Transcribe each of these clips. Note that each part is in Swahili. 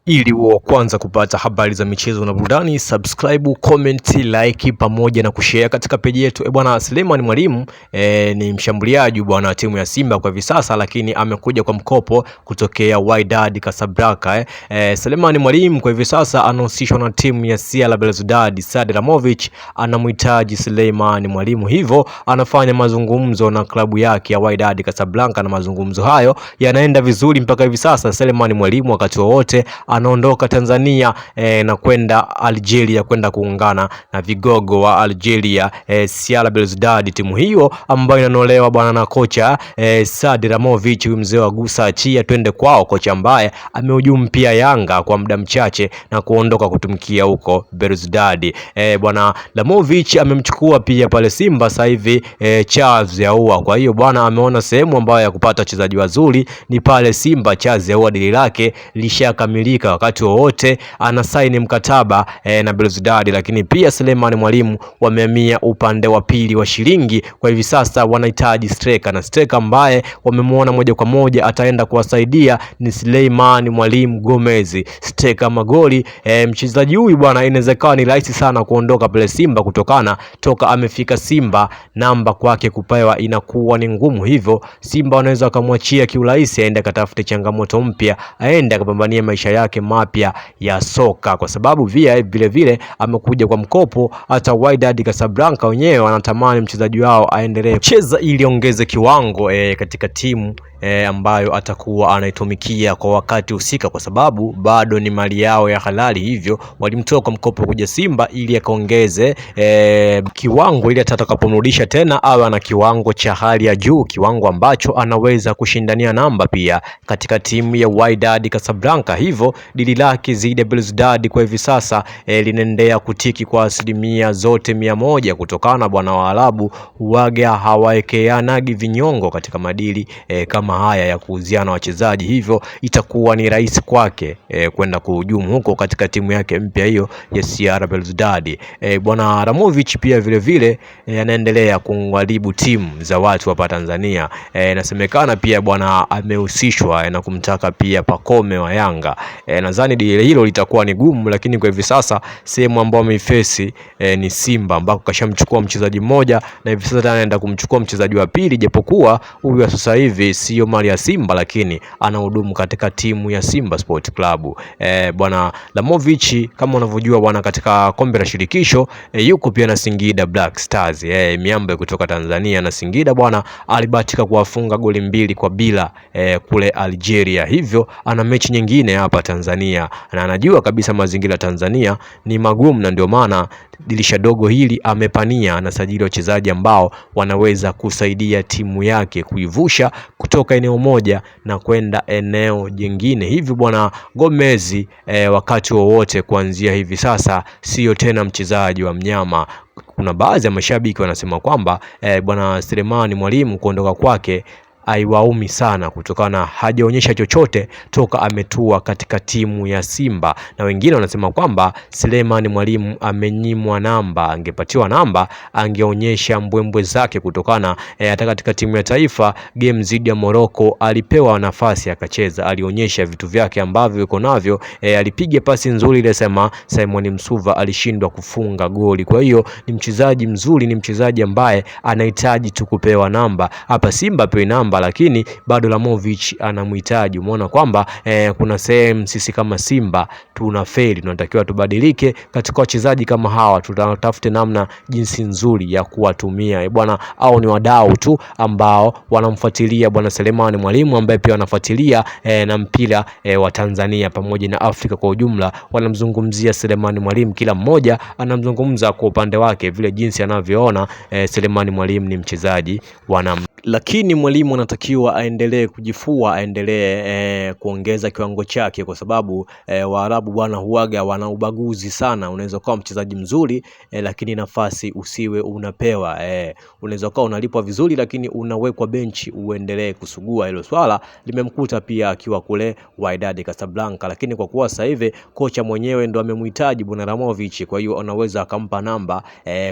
Ili uwe kwanza kupata habari za michezo na burudani, subscribe, comment, like pamoja na kushare katika page yetu. Bwana Selemani Mwalimu ni mshambuliaji bwana wa timu ya Simba kwa hivi sasa, lakini amekuja kwa mkopo kutokea Wydad Casablanca. Selemani Mwalimu kwa hivi sasa anahusishwa na timu ya CR Belouizdad. Saad Ramovic anamhitaji Selemani Mwalimu, hivyo anafanya mazungumzo na klabu yake ya Wydad Casablanca, na mazungumzo hayo yanaenda vizuri mpaka hivi sasa. Selemani Mwalimu wakati wowote anaondoka Tanzania na kwenda Algeria kwenda kuungana na vigogo wa Algeria, CR Belouizdad. Timu hiyo ambayo inanolewa bwana na kocha Saad Ramovic, mzee wa gusa achia twende kwao, kocha ambaye amehujumu pia Yanga kwa muda mchache na kuondoka kutumikia huko Belouizdad. Bwana Ramovic amemchukua pia pale Simba sasa hivi Charles Ahoua. Kwa hiyo bwana ameona sehemu ambayo ya kupata wachezaji wazuri ni pale Simba. Charles Ahoua dili lake lishakamilika, wakati wowote anasaini mkataba na Belouizdad. Lakini pia Selemani Mwalimu wamehamia upande wa pili wa shilingi. Kwa hivi sasa wanahitaji striker, na striker ambaye wamemuona moja kwa moja ataenda kuwasaidia ni Selemani Mwalimu Gomez, striker magoli. Mchezaji huyu bwana inawezekana ni rahisi sana kuondoka pale Simba, kutokana toka amefika Simba namba kwake kupewa inakuwa ni ngumu, hivyo Simba wanaweza kumwachia kiurahisi aende akatafute changamoto mpya, aende akapambania maisha yake mapya ya soka, kwa sababu vile vile amekuja kwa mkopo. Hata Wydad Casablanca wenyewe wanatamani mchezaji wao aendelee kucheza ili ongeze kiwango katika timu ambayo atakuwa anaitumikia kwa wakati husika, kwa sababu bado ni mali yao ya halali. Hivyo walimtoa kwa mkopo kuja Simba ili akaongeze kiwango, ili atakapomrudisha tena awe na kiwango cha hali ya juu, kiwango ambacho anaweza kushindania namba pia katika timu ya Wydad Casablanca. Hivyo dili lake zidi ya Belouizdad kwa hivi sasa linaendelea kutiki kwa asilimia zote 100, kutokana na bwana Waarabu huaga hawaekeanagi vinyongo katika madili kama haya ya kuuziana wachezaji. Hivyo itakuwa ni rahisi kwake kwenda kuhujumu huko katika timu yake mpya hiyo ya CR Belouizdad. Bwana Ramovic pia vile vile anaendelea kuharibu timu za watu hapa Tanzania. Inasemekana pia bwana amehusishwa na kumtaka pia Pacome wa Yanga. Nadhani hilo litakuwa ni gumu, lakini kwa hivi sasa sehemu ambayo ameifesi ni Simba, ambako kashamchukua mchezaji mmoja na hivi sasa anaenda kumchukua mchezaji wa pili, japokuwa huyu sasa hivi sio mali ya Simba, lakini anahudumu katika timu ya Simba Sport Club. Bwana Ramovic kama unavyojua bwana, katika kombe la shirikisho yuko pia na Singida Black Stars, miamba kutoka Tanzania, na Singida bwana alibahatika kuwafunga goli 2-0 kule Algeria. Hivyo ana mechi nyingine hapa Tanzania, na anajua kabisa mazingira Tanzania ni magumu, na ndio maana dirisha dogo hili amepania anasajili wachezaji ambao wanaweza kusaidia timu yake kuivusha kutoka eneo moja na kwenda eneo jingine. Hivyo bwana Gomez wakati wowote kuanzia hivi sasa sio tena mchezaji wa mnyama. Kuna baadhi ya mashabiki wanasema kwamba bwana Selemani Mwalimu kuondoka kwake haiwaumi sana, kutokana hajaonyesha chochote toka ametua katika timu ya Simba, na wengine wanasema kwamba Selemani Mwalimu amenyimwa namba. Angepatiwa namba angeonyesha mbwembwe zake, kutokana hata katika timu ya taifa game zidi ya Morocco alipewa nafasi akacheza, alionyesha vitu vyake ambavyo yuko navyo. Alipiga pasi nzuri ile, sema Simon Msuva alishindwa kufunga goli. Kwa hiyo ni mchezaji mzuri, ni mchezaji ambaye anahitaji tu kupewa namba. Hapa Simba pewe namba, lakini bado Ramovic anamhitaji. Umeona kwamba kuna sehemu sisi kama Simba tunafeli, tunatakiwa tubadilike katika wachezaji kama hawa, tutafute namna jinsi nzuri ya kuwatumia bwana. Au ni wadau tu ambao wanamfuatilia bwana Selemani Mwalimu, ambaye pia wanafuatilia na mpira wa Tanzania pamoja na Afrika kwa ujumla, wanamzungumzia Selemani Mwalimu. Kila mmoja anamzungumza kwa upande wake vile jinsi anavyoona Selemani Mwalimu ni mchezaji lakini Mwalimu anatakiwa aendelee kujifua, aendelee kuongeza kiwango chake, kwa sababu Waarabu bwana huaga wana ubaguzi sana. Unaweza kuwa mchezaji mzuri lakini nafasi usiwe unapewa. Unaweza kuwa unalipwa vizuri lakini unawekwa benchi uendelee kusugua. Hilo swala limemkuta pia akiwa kule Wydad Casablanca, lakini kwa kuwa sasa hivi kocha mwenyewe ndo amemhitaji bwana Ramovic, kwa hiyo anaweza akampa namba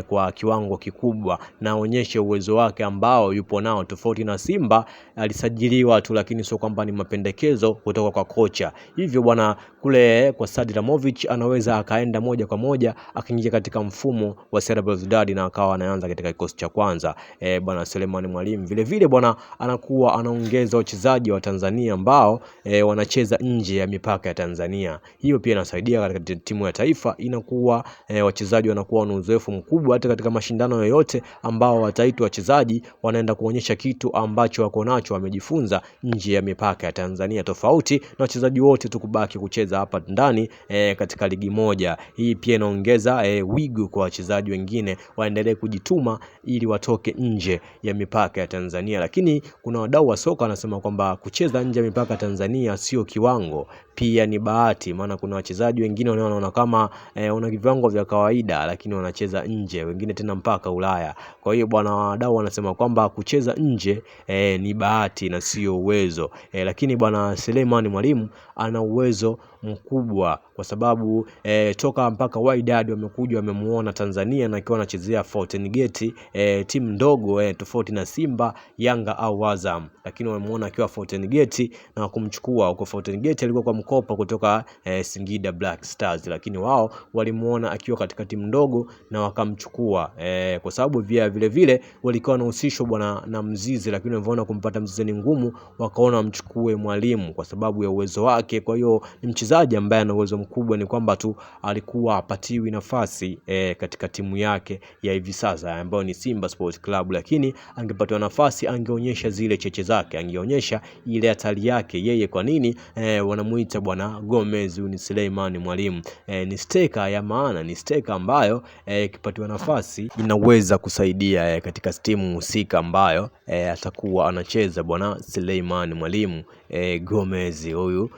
kwa kiwango kikubwa na aonyeshe uwezo wake ambao yupo nao na tofauti na Simba alisajiliwa tu, lakini sio kwamba ni mapendekezo kutoka kwa kocha. Hivyo bwana kule kwa Sadi Ramovic anaweza akaenda moja kwa moja akaingia katika mfumo wa CR Belouizdad na akawa anaanza katika kikosi cha kwanza. Bwana Selemani Mwalimu vile vile bwana anakuwa anaongeza wachezaji wa Tanzania ambao wanacheza nje ya mipaka ya Tanzania. Hiyo pia inasaidia katika timu ya taifa, inakuwa wachezaji wanakuwa na uzoefu mkubwa hata katika mashindano yoyote ambao wataitwa wachezaji wanaenda kuonyesha kitu ambacho wako nacho wamejifunza nje ya mipaka ya Tanzania, tofauti na wachezaji wote tukubaki kucheza hapa ndani katika ligi moja. Hii pia inaongeza wigo kwa wachezaji wengine waendelee kujituma ili watoke nje ya mipaka ya Tanzania. Lakini kuna wadau wa soka wanasema kwamba kucheza nje ya mipaka ya Tanzania sio kiwango, pia ni bahati. Maana kuna wachezaji wengine wanaona kama wana viwango vya kawaida lakini wanacheza nje, wengine tena mpaka Ulaya. Kwa hiyo bwana wadau wanasema kwamba kucheza nje ni bahati na sio uwezo. Lakini bwana Selemani Mwalimu ana uwezo mkubwa kwa sababu toka mpaka Wydad wamekuja wamemuona Tanzania na akiwa anachezea Fountain Gate, timu ndogo tofauti na Simba, Yanga au Azam, lakini wamemuona akiwa Fountain Gate na kumchukua. Huko Fountain Gate alikuwa kwa mkopo kutoka Singida Black Stars, lakini wao walimuona akiwa katika timu ndogo na wakamchukua kwa sababu vile vile walikuwa wanahusishwa bwana na Mzize, lakini waliona kumpata Mzize ni ngumu, wakaona wamchukue Mwalimu kwa sababu ya uwezo wake. Kwa hiyo ni mchezaji ambaye ana uwezo mkubwa, ni kwamba tu alikuwa apatiwi nafasi katika timu yake ya hivi sasa ambayo ni Simba Sports Club, lakini angepatiwa nafasi angeonyesha zile cheche zake, angeonyesha ile hatari yake yeye. Kwa nini wanamuita bwana Gomez? Ni Selemani Mwalimu ni steka ya maana, ni steka ambayo ikipatiwa nafasi inaweza kusaidia katika timu husika ambayo atakuwa anacheza bwana Selemani Mwalimu. Gomez huyu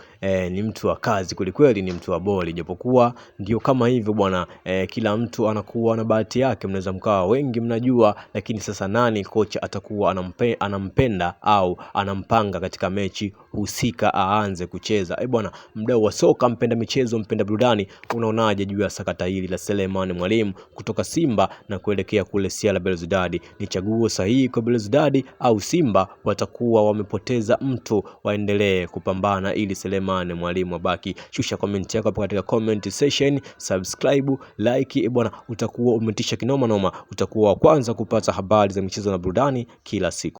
ni mtu wa kazi kweli, ni mtu wa boli, japokuwa ndio kama hivyo bwana kila mtu anakuwa na bahati yake, mnaweza mkawa wengi mnajua, lakini sasa nani kocha atakuwa anampenda au anampanga katika mechi husika aanze kucheza? Bwana mdau wa soka, mpenda michezo, mpenda burudani, unaonaje juu ya sakata hili la Selemani Mwalimu kutoka Simba na kuelekea kule CR Belouizdad? Ni chaguo sahihi kwa Belouizdad au Simba watakuwa wamepoteza mtu waendelee kupambana ili Selemani Mwalimu abaki? Shusha comment yako hapo katika comment section, subscribe, like bwana, utakuwa umetisha kinoma noma, utakuwa wa kwanza kupata habari za michezo na burudani kila siku.